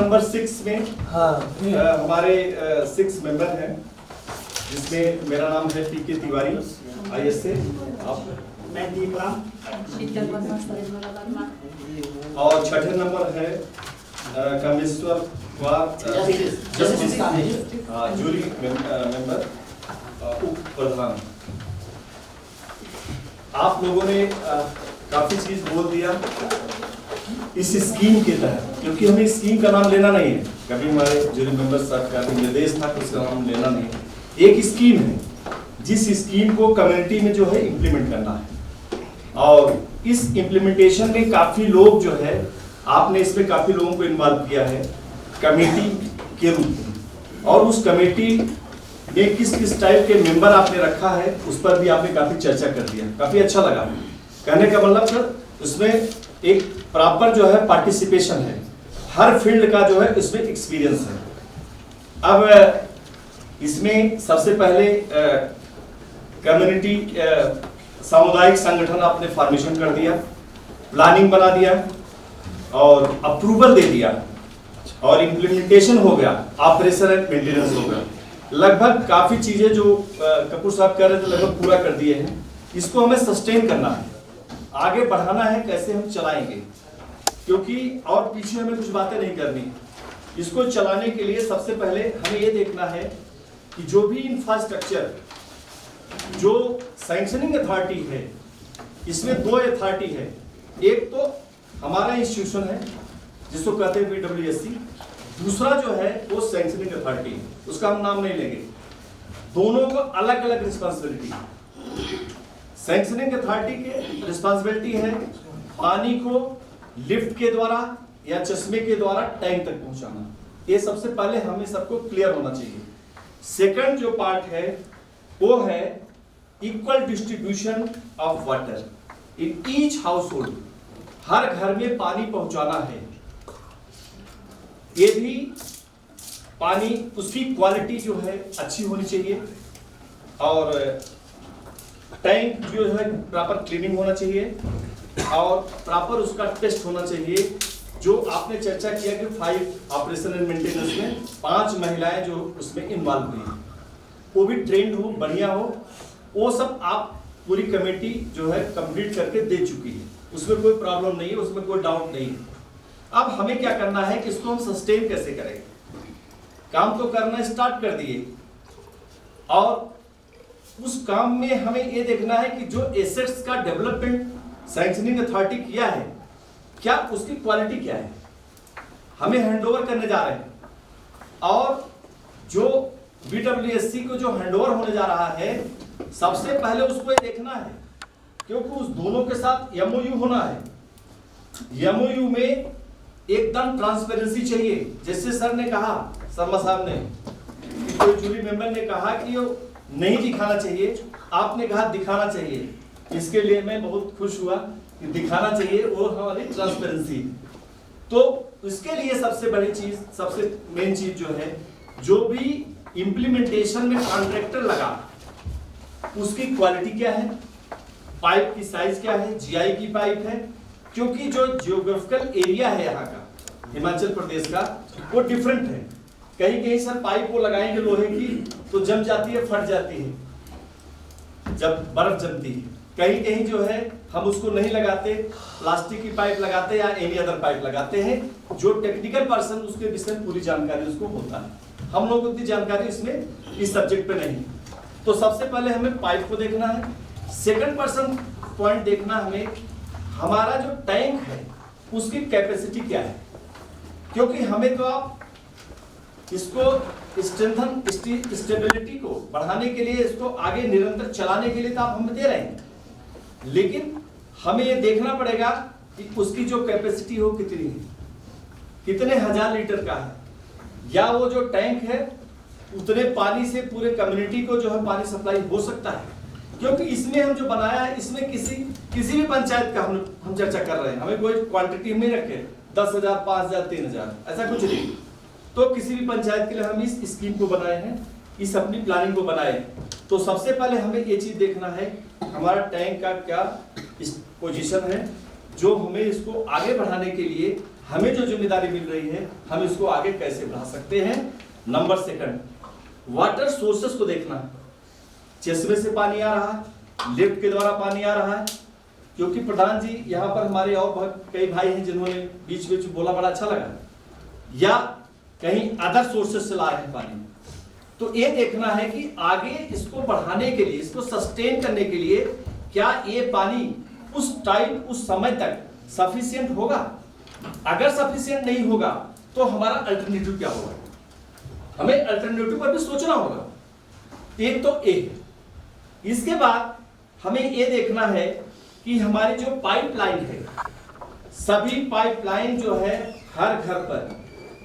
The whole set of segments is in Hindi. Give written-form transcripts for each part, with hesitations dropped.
नंबर 6 में हमारे 6 मेंबर हैं, जिसमें मेरा नाम है पीके तिवारी IS से, आप और छठे नंबर है कामेश्वर कुमार जूरी मेंबर उप प्रधान। आप लोगों ने काफी चीज बोल दिया इस स्कीम के तहत, क्योंकि हमें स्कीम का नाम लेना नहीं है, कभी हमारे जूरी मेंबर साहब का निर्देश था कि उसका नाम लेना नहीं है। एक स्कीम है जिस स्कीम को कम्युनिटी में जो है इम्प्लीमेंट करना है, और इस इम्प्लीमेंटेशन में काफी लोग जो है, आपने इसमें काफी लोगों को इन्वॉल्व किया है कमेटी के रूप में, और उस कमेटी में किस किस टाइप के मेंबर आपने रखा है उस पर भी आपने काफी चर्चा कर दिया। काफी अच्छा लगा। कहने का मतलब सर उसमें एक प्रॉपर जो है पार्टिसिपेशन है, हर फील्ड का जो है इसमें एक्सपीरियंस है। अब इसमें सबसे पहले कम्युनिटी सामुदायिक संगठन आपने फॉर्मेशन कर दिया, प्लानिंग बना दिया और अप्रूवल दे दिया और इम्प्लीमेंटेशन हो गया, ऑपरेशन एंड मेंटेनेंस हो गया। लगभग काफी चीजें जो कपूर साहब कह रहे थे लगभग पूरा कर दिए हैं। इसको हमें सस्टेन करना है, आगे बढ़ाना है, कैसे हम चलाएंगे, क्योंकि और पीछे हमें कुछ बातें नहीं करनी। इसको चलाने के लिए सबसे पहले हमें ये देखना है कि जो भी इंफ्रास्ट्रक्चर, जो सैंक्शनिंग अथॉरिटी है, इसमें 2 अथॉरिटी है। एक तो हमारा इंस्टीट्यूशन है जिसको कहते हैं PWSC, दूसरा जो है वो सैंक्शनिंग अथॉरिटी है, उसका हम नाम नहीं लेंगे। दोनों को अलग अलग रिस्पांसिबिलिटी है। सैंक्शनिंग अथॉरिटी की रिस्पांसिबिलिटी है पानी को लिफ्ट के द्वारा या चश्मे के द्वारा टैंक तक पहुंचाना। ये सबसे पहले हमें सबको क्लियर होना चाहिए। सेकंड जो पार्ट है वो है equal distribution of water in each household. हर घर में पानी पहुंचाना है। ये भी पानी, उसकी क्वालिटी जो है अच्छी होनी चाहिए, और टैंक जो है प्रॉपर क्लीनिंग होना चाहिए, और प्रॉपर उसका टेस्ट होना चाहिए। जो आपने चर्चा किया कि 5 ऑपरेशन एंड मेंटेनेंस में 5 महिलाएं जो उसमें इन्वॉल्व हुई, वो भी ट्रेंड हो, बढ़िया हो, वो सब आप पूरी कमेटी जो है कंप्लीट करके दे चुकी है। उसमें कोई प्रॉब्लम नहीं है, उसमें कोई डाउट नहीं है। अब हमें क्या करना है कि इसको हम सस्टेन कैसे करेंगे। काम तो करना स्टार्ट कर दिए, और उस काम में हमें ये देखना है कि जो एसेट्स का डेवलपमेंट सैंक्शनिंग अथॉरिटी किया है, क्या उसकी क्वालिटी क्या है, हमें हैंडओवर करने जा रहे हैं। और जो BWSC को जो हैंडओवर होने जा रहा है, सबसे पहले उसको ये देखना है, क्योंकि उस दोनों के साथ MOU होना है। MOU में एकदम ट्रांसपेरेंसी चाहिए। जैसे सर ने कहा, शर्मा साहब ने, कोई जूरी मेंबर ने कहा कि वो नहीं दिखाना चाहिए, आपने कहा दिखाना चाहिए। इसके लिए मैं बहुत खुश हुआ कि दिखाना चाहिए, वो हमारी ट्रांसपेरेंसी। तो इसके लिए सबसे बड़ी चीज, सबसे मेन चीज जो है, जो भी इंप्लीमेंटेशन में कॉन्ट्रैक्टर लगा उसकी क्वालिटी क्या है, पाइप की साइज क्या है, GI की पाइप है, क्योंकि जो जियोग्राफिकल एरिया है यहाँ का, हिमाचल प्रदेश का, वो डिफरेंट है। कहीं कहीं सर पाइप को लगाएंगे लोहे की तो जम जाती है, फट जाती है जब बर्फ जमती है। कहीं कहीं जो है हम उसको नहीं लगाते, प्लास्टिक की पाइप लगाते या एनी अदर पाइप लगाते हैं। जो टेक्निकल पर्सन उसके विषय में पूरी जानकारी उसको होता है, हम लोगों को इतनी जानकारी इसमें इस सब्जेक्ट पे नहीं। तो सबसे पहले हमें पाइप को देखना है। सेकंड पर्सन पॉइंट देखना हमें, हमारा जो टैंक है उसकी कैपेसिटी क्या है, क्योंकि हमें तो आप इसको स्ट्रेंथन, स्टेबिलिटी को बढ़ाने के लिए, इसको आगे निरंतर चलाने के लिए तो आप हमें दे रहे हैं, लेकिन हमें ये देखना पड़ेगा कि उसकी जो कैपेसिटी हो कितनी है, कितने हजार लीटर का है, या वो जो टैंक है उतने पानी से पूरे कम्युनिटी को जो है पानी सप्लाई हो सकता है। क्योंकि इसमें हम जो बनाया है, इसमें किसी भी पंचायत का हम चर्चा कर रहे हैं, हमें कोई क्वांटिटी नहीं रखे 10,000, 5,000, 3,000, ऐसा कुछ नहीं। तो किसी भी पंचायत के लिए हम इस स्कीम को बनाए हैं, इस अपनी प्लानिंग को बनाए। तो सबसे पहले हमें ये चीज देखना है हमारा टैंक का क्या पोजीशन है, जो हमें इसको आगे बढ़ाने के लिए हमें जो जिम्मेदारी मिल रही है हम इसको आगे कैसे बढ़ा सकते हैं। नंबर सेकंड, वाटर सोर्सेस को देखना। चश्मे से पानी आ रहा है, लिफ्ट के द्वारा पानी आ रहा है, क्योंकि प्रधान जी यहाँ पर हमारे और कई भाई हैं जिन्होंने बीच बीच बोला, बड़ा अच्छा लगा, या कहीं अदर सोर्सेस से ला रहे हैं पानी। तो ये देखना है कि आगे इसको बढ़ाने के लिए, इसको सस्टेन करने के लिए क्या ये पानी उस टाइम, उस समय तक सफिशिएंट होगा। अगर सफिशिएंट नहीं होगा तो हमारा अल्टरनेटिव क्या होगा, हमें अल्टरनेटिव पर भी सोचना होगा। एक तो ये है। इसके बाद हमें ये देखना है कि हमारी जो पाइपलाइन है, सभी पाइपलाइन जो है हर घर पर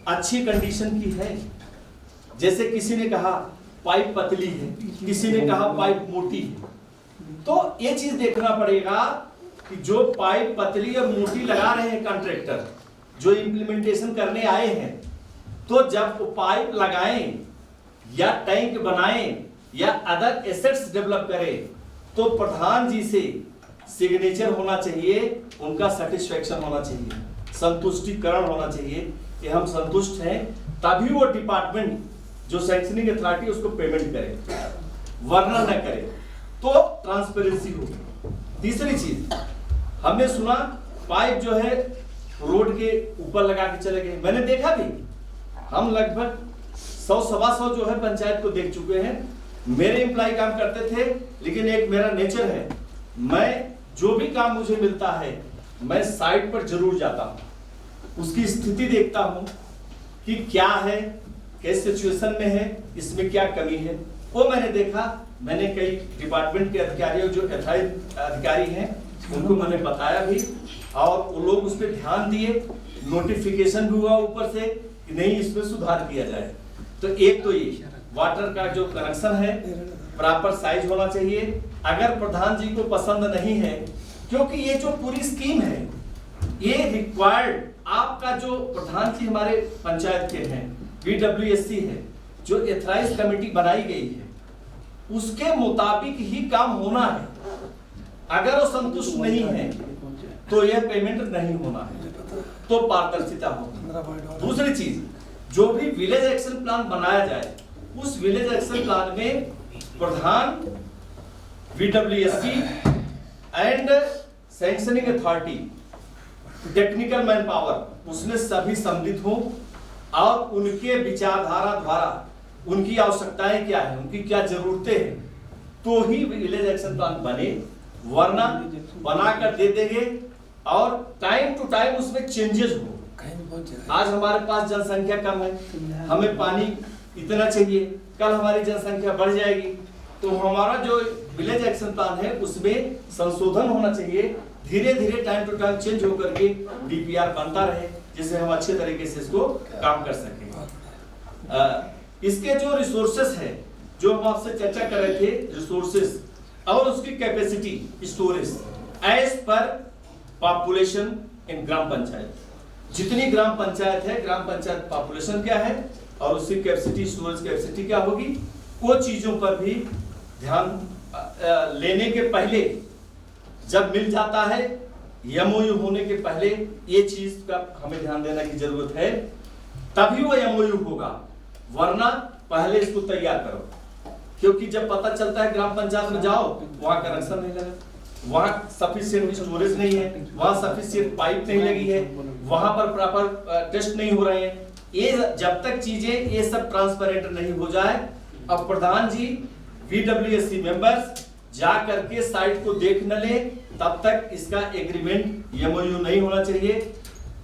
अच्छी कंडीशन की है। जैसे किसी ने कहा पाइप पतली है, किसी ने कहा पाइप मोटी है, तो ये चीज देखना पड़ेगा कि जो पाइप पतली और मोटी लगा रहे हैं कॉन्ट्रैक्टर, जो इम्प्लीमेंटेशन करने आए हैं, तो जब वो पाइप लगाएं या टैंक बनाएं या अदर एसेट्स डेवलप करें, तो प्रधान जी से सिग्नेचर होना चाहिए, उनका सेटिस्फेक्शन होना चाहिए, संतुष्टिकरण होना चाहिए कि हम संतुष्ट हैं, तभी वो डिपार्टमेंट जो सैंक्शनिंग अथॉरिटी उसको पेमेंट करे, वरना न करे तो ट्रांसपेरेंसी होगी। तीसरी चीज, हमने सुना पाइप जो है रोड के ऊपर लगा के चले गए। मैंने देखा भी, हम लगभग 100-125 जो है पंचायत को देख चुके हैं। मेरे एम्प्लॉय काम करते थे, लेकिन एक मेरा नेचर है, मैं जो भी काम मुझे मिलता है मैं साइट पर जरूर जाता हूं, उसकी स्थिति देखता हूं कि क्या है, किस सिचुएशन में है, इसमें क्या कमी है, वो मैंने देखा। मैंने कई डिपार्टमेंट के अधिकारियों, जो अधिकारी हैं, उनको मैंने बताया भी, और वो लोग उस पर ध्यान दिए, नोटिफिकेशन भी हुआ ऊपर से कि नहीं, इसमें सुधार किया जाए। तो एक तो ये वाटर का जो कनेक्शन है प्रॉपर साइज होना चाहिए। अगर प्रधान जी को पसंद नहीं है, क्योंकि ये जो पूरी स्कीम है ये रिक्वायर्ड, आपका जो प्रधान जी हमारे पंचायत के हैं, BWSC है, जो एथराइज कमेटी बनाई गई है, उसके मुताबिक ही काम होना है। अगर वो संतुष्ट नहीं है तो यह पेमेंट नहीं होना है, तो पारदर्शिता होगी। दूसरी चीज, जो भी विलेज एक्शन प्लान बनाया जाए, उस विलेज एक्शन प्लान में प्रधान, BWSC and sanctioning authority, technical man power, उसमें सभी सम्मिलित हो और उनके विचारधारा द्वारा उनकी आवश्यकताएं क्या है, उनकी क्या जरूरतें हैं, तो ही विलेज एक्शन प्लान बने, वरना बनाकर दे देंगे और टाइम टू टाइम उसमें चेंजेस हो। आज हमारे पास जनसंख्या कम है, हमें पानी इतना चाहिए, कल हमारी जनसंख्या बढ़ जाएगी, तो हमारा जो विलेज एक्शन प्लान है उसमें संशोधन होना चाहिए। धीरे धीरे टाइम टू टाइम चेंज होकर के DPR बनता रहे, जिससे हम अच्छे तरीके से इसको काम कर सकें। इसके जो रिसोर्सेस है, जो हम आपसे चर्चा कर रहे थे, रिसोर्सेस और उसकी capacity storage as per population in gram panchayat, जितनी ग्राम पंचायत है, ग्राम पंचायत पॉपुलेशन क्या है और उसकी कैपेसिटी, स्टोरेज कैपेसिटी क्या होगी, वो चीजों पर भी ध्यान लेने के पहले, जब मिल जाता है MOU होने के पहले ये चीज का हमें ध्यान देने की जरूरत है, तभी वो MOU होगा, वरना पहले इसको तैयार करो। क्योंकि जब पता चलता है ग्राम पंचायत में जाओ, वहां कनेक्शन नहीं लगा, वहां सफिशिएंट स्टोरेज नहीं है, वहां सफिशिएंट पाइप नहीं लगी है, वहां पर प्रॉपर टेस्ट नहीं हो रहे हैं, ये जब तक चीजें ये सब ट्रांसपेरेंट नहीं हो जाए, अब प्रधान जी BWSC मेंबर्स जा करके साइट को देख न ले, तब तक इसका एग्रीमेंट MOU नहीं होना चाहिए।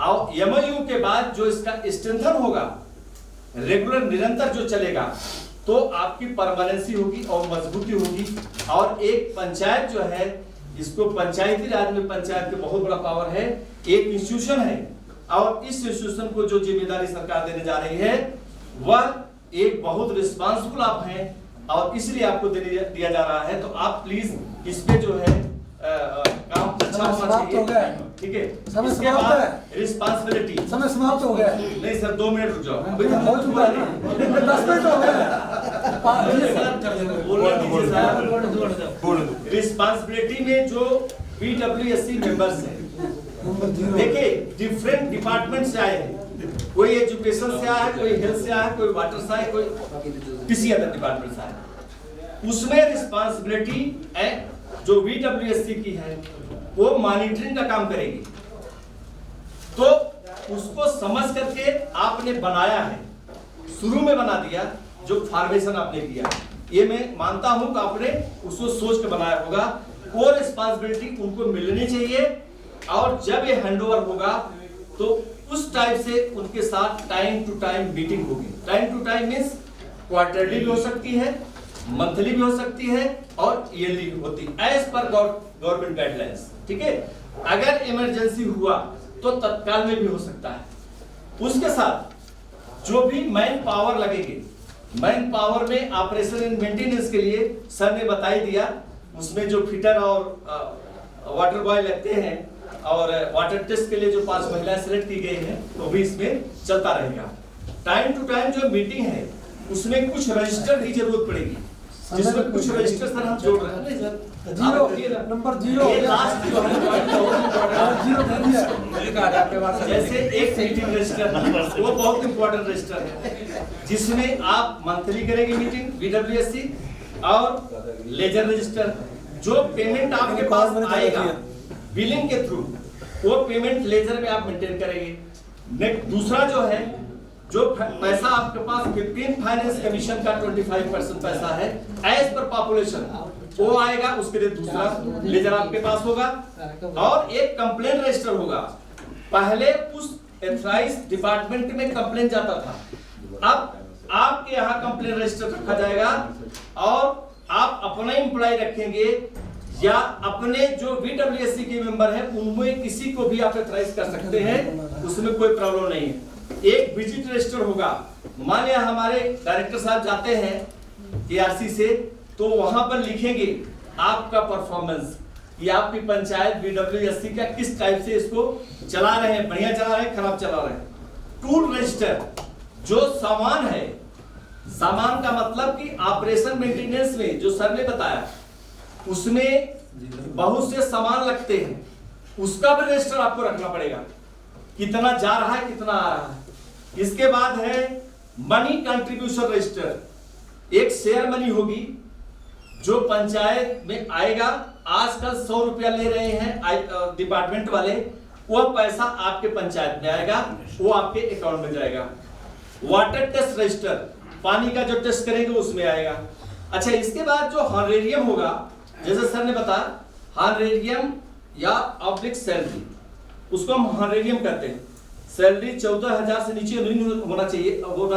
और MOU के बाद जो इसका स्ट्रेंथन होगा, रेगुलर निरंतर जो चलेगा, तो आपकी परमानेंसी होगी और मजबूती होगी। और एक पंचायत जो है, इसको पंचायती राज में पंचायत के बहुत बड़ा पावर है, एक इंस्टीट्यूशन है, और इस इंस्टीट्यूशन को जो जिम्मेदारी सरकार देने जा रही है, वह एक बहुत रिस्पांसिबल आप हैं, और इसलिए आपको दिया जा रहा है। तो आप प्लीज इस पे जो है काम अच्छा होना चाहिए, ठीक है। इसके बाद रिस्पांसिबिलिटी, समय समाप्त हो गया। नहीं सर, 2 मिनट रुक जाओ, अभी तो हो चुका है, 10 मिनट हो गया। रिस्पांसिबिलिटी में जो BWSC मेंबर्स हैं, देखिए डिफरेंट डिपार्टमेंट से आए हैं, कोई एजुकेशन से आया है, कोई हेल्थ से आया है, कोई वाटर से आया है, कोई किसी अदर डिपार्टमेंट से आया है। उसमें रिस्पांसिबिलिटी जो VWSC की है वो मॉनिटरिंग का काम करेगी। तो उसको समझ करके आपने बनाया है, शुरू में बना दिया, जो फॉर्मेशन आपने किया, ये मैं मानता हूं कि आपने उसको सोच के बनाया होगा। वो रिस्पांसिबिलिटी उनको मिलनी चाहिए, और जब ये हैंडओवर होगा तो उस टाइप से उनके साथ टाइम टू टाइम मीटिंग होगी। Time to time means quarterly भी हो सकती है, मंथली भी हो सकती है, और ईयरली भी होती है, एज पर गवर्नमेंट गाइडलाइंस। ठीक है, अगर इमरजेंसी हुआ तो तत्काल में भी हो सकता है। उसके साथ जो भी मैन पावर लगेंगे, मैन पावर में ऑपरेशन एंड मेंटेनेंस के लिए सर ने बता ही दिया, उसमें जो फिटर और वाटर बॉय लगते हैं, और वाटर टेस्ट के लिए जो 5 महिलाएं सिलेक्ट की गई हैं, तो भी इसमें चलता रहेगा। टाइम टू टाइम जो मीटिंग है उसमें कुछ रजिस्टर की जरूरत पड़ेगी, जिसमें कुछ रजिस्टर सर हम जोड़ रहे हैं। नंबर 0 ये लास्ट जो हम पॉइंट जैसे एक मीटिंग रजिस्टर, वो बहुत इंपॉर्टेंट रजिस्टर है, जिसमें आप मंथली करेंगे मीटिंग VWSC, और लेजर रजिस्टर, जो पेमेंट आपके पास आएगा बिलिंग के थ्रू, वो पेमेंट लेजर में आप मेंटेन करेंगे। दूसरा जो है, जो पैसा आपके पास 15 फाइनेंस कमीशन का 25% पैसा है एज पर पॉपुलेशन, वो आएगा, उसके लिए दूसरा लेजर आपके पास होगा, और एक कंप्लेंट रजिस्टर होगा। पहले उस एथराइज डिपार्टमेंट में कंप्लेंट जाता था, अब आपके यहाँ कंप्लेंट रजिस्टर रखा जाएगा, और आप अपना एम्प्लॉय रखेंगे या अपने जो VWSC के मेंबर हैं उनमें किसी को भी आप एथराइज कर सकते हैं, उसमें कोई प्रॉब्लम नहीं है। एक विजिट रजिस्टर होगा, मान लिया हमारे डायरेक्टर साहब जाते हैं ARC से, तो वहां पर लिखेंगे आपका परफॉर्मेंस, ये आपकी पंचायत VWSC का किस टाइप से इसको चला रहे हैं, बढ़िया चला रहे हैं, खराब चला रहे हैं। टूल रजिस्टर, जो सामान है, सामान का मतलब कि ऑपरेशन मेंटेनेंस में जो सर ने बताया, उसमें बहुत से सामान लगते हैं, उसका भी रजिस्टर आपको रखना पड़ेगा, कितना जा रहा है, कितना आ रहा है। इसके बाद है मनी कंट्रीब्यूशन रजिस्टर, एक शेयर मनी होगी जो पंचायत में आएगा। आजकल 100 रुपया ले रहे हैं डिपार्टमेंट वाले, वह पैसा आपके पंचायत में आएगा, वो आपके अकाउंट में जाएगा। वाटर टेस्ट रजिस्टर, पानी का जो टेस्ट करेंगे उसमें आएगा। अच्छा, इसके बाद जो हॉनरेरियम होगा, जैसे सर ने बताया, हॉनरेरियम या ऑब्लिक सैलरी, उसको हम हॉनरेरियम कहते हैं। सैलरी 14,000 से नीचे नहीं होना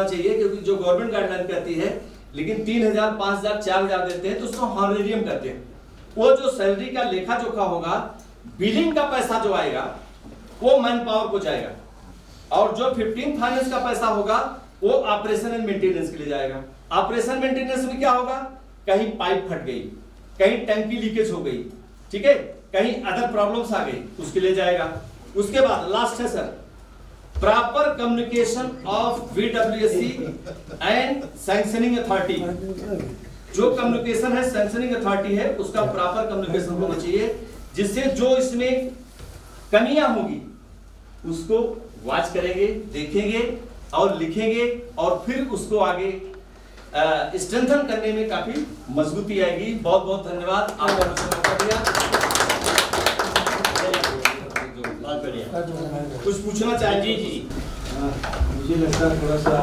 चाहिए, क्योंकि जो गवर्नमेंट गाइडलाइन कहती है, लेकिन 3,000, 5,000, 4,000 देते हैं तो उसको हॉनरेरियम कहते हैं। वो जो सैलरी का लेखा जोखा होगा, बिलिंग का पैसा जो आएगा वो मैन पावर को जाएगा, और जो 15 फाइनेंस का पैसा होगा वो ऑपरेशन एंड मेंटेनेंस के लिए जाएगा। ऑपरेशन मेंटेनेंस में क्या होगा, कहीं पाइप फट गई, कहीं टंकी लीकेज हो गई, ठीक है, कहीं अदर प्रॉब्लम्स आ गई, उसके लिए जाएगा। उसके बाद लास्ट है sir, proper communication of VWSC and sanctioning authority. जो कम्युनिकेशन है सैंक्शनिंग अथॉरिटी है, उसका प्रॉपर कम्युनिकेशन होना चाहिए, जिससे जो इसमें कमियां होगी उसको वॉच करेंगे, देखेंगे और लिखेंगे, और फिर उसको आगे स्ट्रेंथन करने में काफी मजबूती आएगी। बहुत बहुत धन्यवाद, आपने मुझे मौका दिया। कुछ पूछना चाहिए? जी मुझे लगता है थोड़ा सा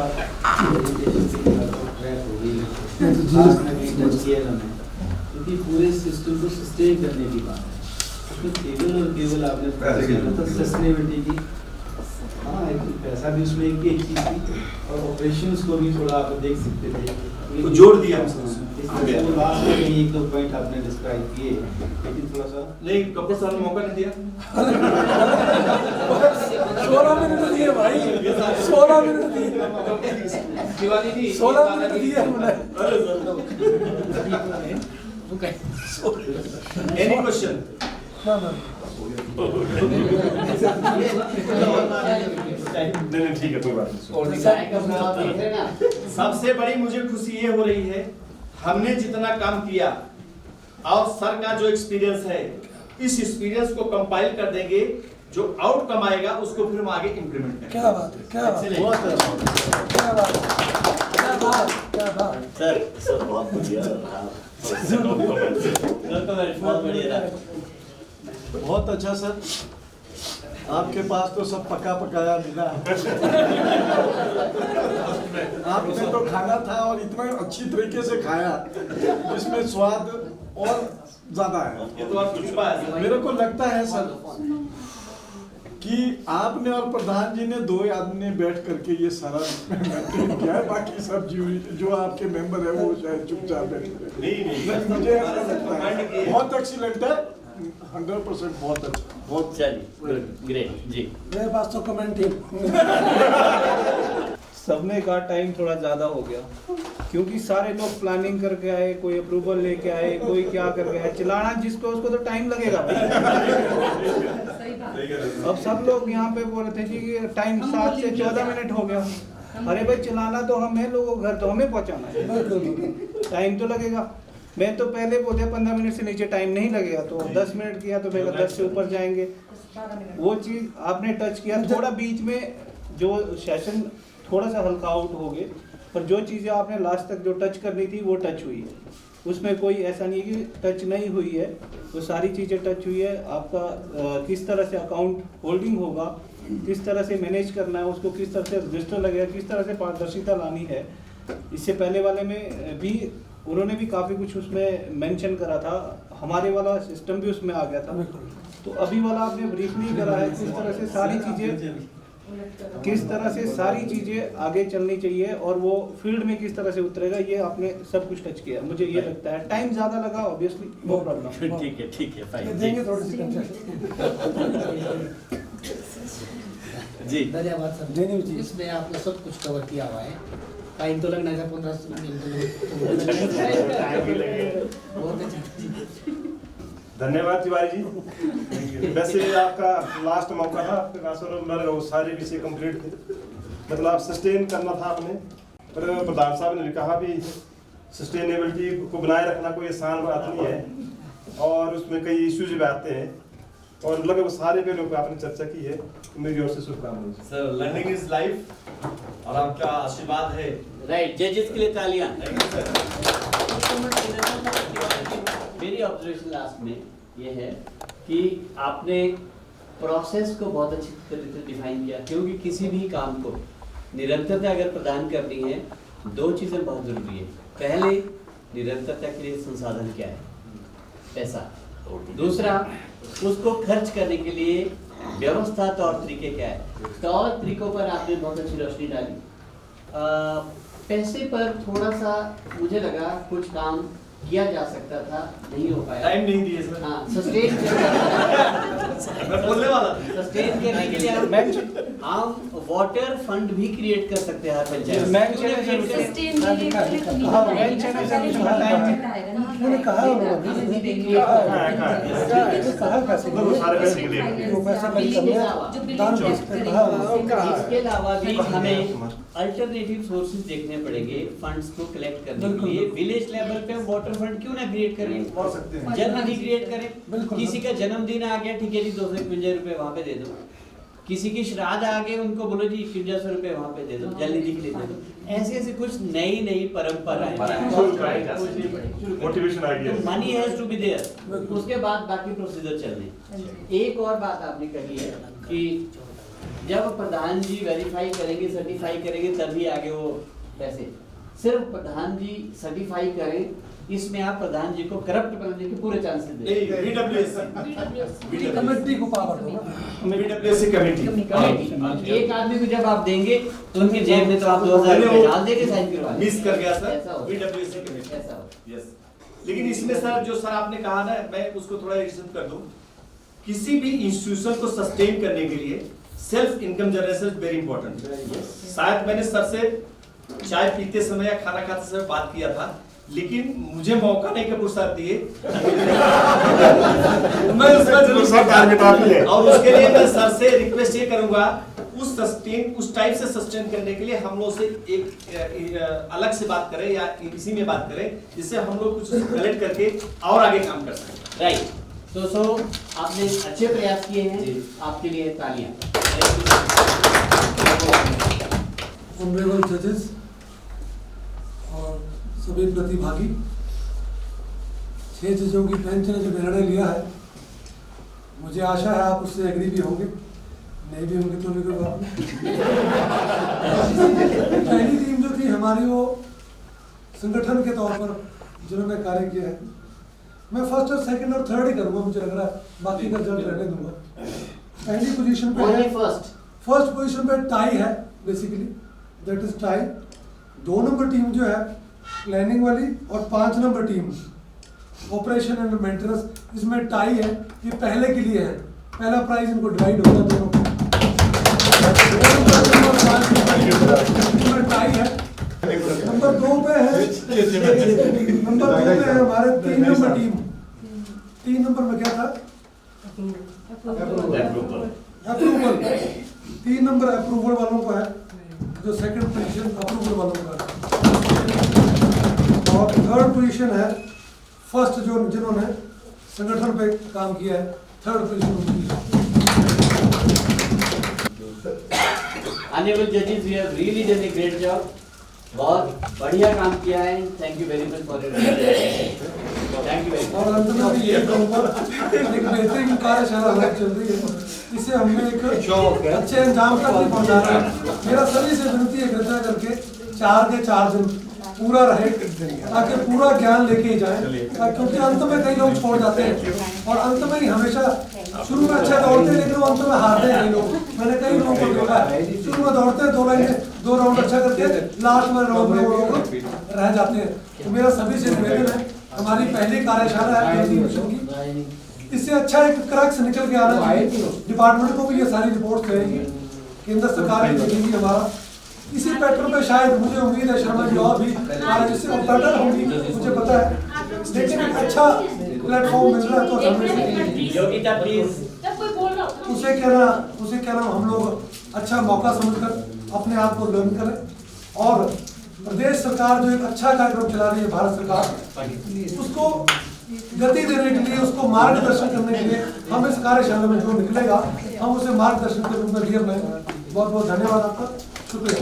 क्योंकि पूरे सिस्टम को सस्टेन करने की बात है, उसमें केवल और केवल आपने सस्टेनेबिलिटी की, हाँ पैसा भी उसमें एक चीज थी, और ऑपरेशंस को भी थोड़ा आप देख सकते थे, तो जोड़ दिया वो लास्ट में कहीं 1-2 पॉइंट आपने डिस्क्राइब किए, लेकिन थोड़ा सा नहीं, कपूर सर ने मौका नहीं दिया। 16 मिनट दिए भाई, 16 मिनट दिए, शिवानी जी 16 मिनट दिए हमने। Any question? नहीं, ठीक है, कोई बात नहीं। सबसे बड़ी मुझे खुशी ये हो रही है, हमने जितना काम किया और सर का जो एक्सपीरियंस है, इस एक्सपीरियंस को कंपाइल कर देंगे जो आउटकम आएगा उसको फिर हम आगे इम्प्लीमेंट करेंगे। क्या बात है, क्या बात है, क्या बात है, क्या बात, क्या बात। सर बहुत बढ़िया रहा। बहुत बढ़िया रहा। बहुत अच्छा सर, आपके पास तो सब पका पकाया मिला। आपने तो खाना था और इतना अच्छी तरीके से खाया जिसमें स्वाद और ज्यादा है। ये तो आपकी कृपा है। मेरे को लगता है सर कि आपने और प्रधान जी ने 2 आदमी ने बैठ करके ये सारा मेंटेन किया है, बाकी सब जो आपके मेंबर है वो शायद चुपचाप बैठे। नहीं मुझे ऐसा लगता है बहुत एक्सीलेंट है, 100% बहुत अच्छा, बहुत चलिए ग्रेट जी। मेरे पास तो कमेंट ही सबने का टाइम थोड़ा ज़्यादा हो गया क्योंकि सारे लोग प्लानिंग करके आए, कोई अप्रूवल लेके आए, कोई क्या करके आए। चलाना जिसको उसको तो टाइम लगेगा भाई। अब सब लोग यहाँ पे बोल रहे थे जी कि टाइम 7 से 14 मिनट हो गया। अरे भाई चलाना तो हमें, लोगों को घर तो हमें पहुँचाना है, टाइम तो लगेगा। मैं तो पहले बोल दिया 15 मिनट से नीचे टाइम नहीं लगेगा, तो 10 मिनट किया तो मेरा 10 से ऊपर जाएंगे। वो चीज़ आपने टच किया थोड़ा बीच में, जो सेशन थोड़ा सा हल्का आउट हो गए, पर जो चीज़ें आपने लास्ट तक जो टच करनी थी वो टच हुई है। उसमें कोई ऐसा नहीं है कि टच नहीं हुई है, वो सारी चीज़ें टच हुई है। आपका किस तरह से अकाउंट होल्डिंग होगा, किस तरह से मैनेज करना है उसको, किस तरह से रजिस्टर लगेगा, किस तरह से पारदर्शिता लानी है। इससे पहले वाले में भी उन्होंने भी काफ़ी कुछ उसमें मेंशन करा था, हमारे वाला सिस्टम भी उसमें आ गया था। तो अभी वाला आपने ब्रीफ नहीं करा है किस तरह से सारी चीज़ें, किस तरह से सारी चीज़ें आगे चलनी चाहिए और वो फील्ड में किस तरह से उतरेगा, ये आपने सब कुछ टच किया। मुझे ये लगता है टाइम ज़्यादा लगा, ऑब्वियसली नो प्रॉब्लम। ठीक है फाइन देंगे थोड़ी सी कंसेशन जी। धन्यवाद सर। देनी चाहिए। इसमें आपने सब कुछ कवर किया हुआ है। टाइम तो लगना है 15 मिनट। बहुत अच्छा। धन्यवाद तिवारी जी। वैसे आपका लास्ट मौका था आपके पास, और मेरे वो सारे विषय कंप्लीट थे, मतलब आप सस्टेन करना था आपने। पर प्रधान साहब ने भी कहा भी सस्टेनेबिलिटी को बनाए रखना कोई आसान बात नहीं है, और उसमें कई इश्यूज भी आते हैं, और लगभग सारे पहलुओं पर आपने चर्चा की है। मेरी ओर से शुभकामनाएं। सर लर्निंग इज लाइफ और आपका आशीर्वाद है। राइट, जजेस के लिए तालियां। Thank you sir. मेरी ऑब्जर्वेशन लास्ट में ये है कि आपने प्रोसेस को बहुत अच्छी तरीके से डिफाइन किया, क्योंकि किसी भी काम को निरंतरता अगर प्रदान करनी है 2 चीज़ें बहुत ज़रूरी है। पहले निरंतरता के लिए संसाधन क्या है, पैसा। दूसरा, उसको खर्च करने के लिए व्यवस्था, तौर तरीके क्या है। तौर तरीकों पर आपने बहुत अच्छी रोशनी डाली। पैसे पर थोड़ा सा मुझे लगा कुछ काम किया जा सकता था, नहीं हो पाया। टाइम नहीं दिए सर। हाँ, सस्टेन मैं बोलने वाला था। सस्टेन करने के लिए हम वाटर फंड भी क्रिएट कर सकते हैं हर पंचायत में। मैंने कहा इसके अलावा भी हमें अल्टरनेटिव सोर्सेज देखने पड़ेंगे फंड्स को कलेक्ट करने के लिए। विलेज लेवल पे वाटर फंड क्यों ना क्रिएट करें, जल निधि क्रिएट करें। किसी का जन्मदिन आ गया, ठीक है जी 251 रुपए वहाँ पे दे दो। किसी की श्राद्ध आ गए, उनको बोलो जी 51 रुपए वहाँ पे दे दो, जल निधि के लिए दे दो। ऐसे ऐसे कुछ नई नई परंपराएं, मोटिवेशन आ गया। Money has to be there, उसके बाद बाकी प्रोसीजर चलने। एक और बात आपने कही है कि जब प्रधान जी वेरीफाई करेंगे, सर्टिफाई करेंगे, तभी आगे वो पैसे। सिर्फ प्रधान जी सर्टिफाई करें, इसमें आप प्रधान जी को करप्ट बनने के पूरे चांसेस दें। बीडब्ल्यूएससी कमेटी को पावर दो। बीडब्ल्यूएससी कमेटी। एक आदमी को जब आप देंगे तो उनके जेब में तो आप 2000 रुपए डाल देंगे, साइन करवा देंगे। मिस कर गया ऐसा सर। होता है। बीडब्ल्यूएससी कमेटी। ऐसा होता है। यस। लेकिन इसमें सर जो सर आपने कहा ना, मैं उसको थोड़ा रिसेंट कर दूं। किसी भी इंस्टीट्यूशन को सस्टेन करने के लिए self income generation very important. शायद मैंने सर से चाय पीते समय या खाना खाते समय बात किया था, लेकिन मुझे मौका नहीं कर फुर्सत दिए। मैं उसका जरूर और उसके लिए मैं सर से रिक्वेस्ट ये करूंगा, उस टाइप से सस्टेन करने के लिए हम लोग से एक अलग से बात करें या इसी में बात करें, जिससे हम लोग कुछ कलेक्ट करके और आगे काम कर सकें। राइट, तो सो आपने अच्छे प्रयास किए हैं, आपके लिए तालियां। ऑनरेबल जजेस और सभी प्रतिभागी, 6 जजों की बेंच ने जो निर्णय लिया है, मुझे आशा है आप उससे एग्री भी होंगे, नहीं भी होंगे तो भी कोई बात नहीं। पहली टीम जो थी हमारी, वो संगठन के तौर पर जिन्होंने कार्य किया है, मैं फर्स्ट और सेकंड और थर्ड ही करूंगा, मुझे लग रहा है बाकी का रिजल्ट रहने दूंगा। पहली पोजीशन पे है, फर्स्ट पोजीशन पे टाई है, basically that is tie. 2 number team जो है प्लानिंग वाली, और 5 number team operation and maintenance, इसमें टाई है। ये पहले के लिए है, पहला प्राइज इनको डिवाइड होगा दोनों को। 2 नंबर टाई है। नंबर 2 पे है, नंबर 2 पे है हमारे 3 नंबर टीम। 3 नंबर में क्या था? अप्रूवल। 3 नंबर अप्रूवल वालों को है, जो सेकंड पोजीशन अप्रूवल वालों का है। और थर्ड पोजीशन है फर्स्ट, जो जिन्होंने संगठन पे काम किया है, third position. Honorable judges, we have really done a great job. बहुत बढ़िया काम किया है। Thank you very much for your thank you very और अंत में भी ये कहूँगा, एक बेहतरीन कार्यशाला हमारी चल रही है, इसे हमने एक अच्छे अंजाम तक नहीं पहुँचाना है। मेरा सभी से विनती है, कृपया करके 4 के 4 दिन पूरा रहे, ताकि पूरा ज्ञान लेके ही जाए, क्योंकि अंत में कई लोग छोड़ जाते हैं, और अंत में ही हमेशा शुरू में अच्छा दौड़ते हैं, लेकिन वो अंत में हारते हैं कई लोग। मैंने कई लोगों को देखा है, शुरू में दौड़ते हैं 2 राउंड अच्छा करके, लास्ट में राउंड में वो लोग रह जाते हैं। तो मेरा सभी से निवेदन है, हमारी पहली कार्यशाला है पहली मिशन की, इससे अच्छा एक क्रक्स निकल के आना चाहिए। डिपार्टमेंट को भी ये सारी रिपोर्ट करेंगी, केंद्र सरकार भी देखेगी हमारा। इसी पैटर्न पे शायद मुझे उम्मीद है शर्मा जी और भी जिससे बेटर होंगी, मुझे पता है, लेकिन एक अच्छा प्लेटफॉर्म मिल रहा है तो उसे कहना हम लोग अच्छा मौका समझकर अपने आप को लर्न करें। और प्रदेश सरकार जो एक अच्छा कार्यक्रम चला रही है, भारत सरकार, उसको गति देने के लिए, उसको मार्गदर्शन करने के लिए हम इस कार्यशाला में जो निकलेगा, हम उसे मार्गदर्शन के रूप में लिया। बहुत बहुत धन्यवाद आपका, शुक्रिया।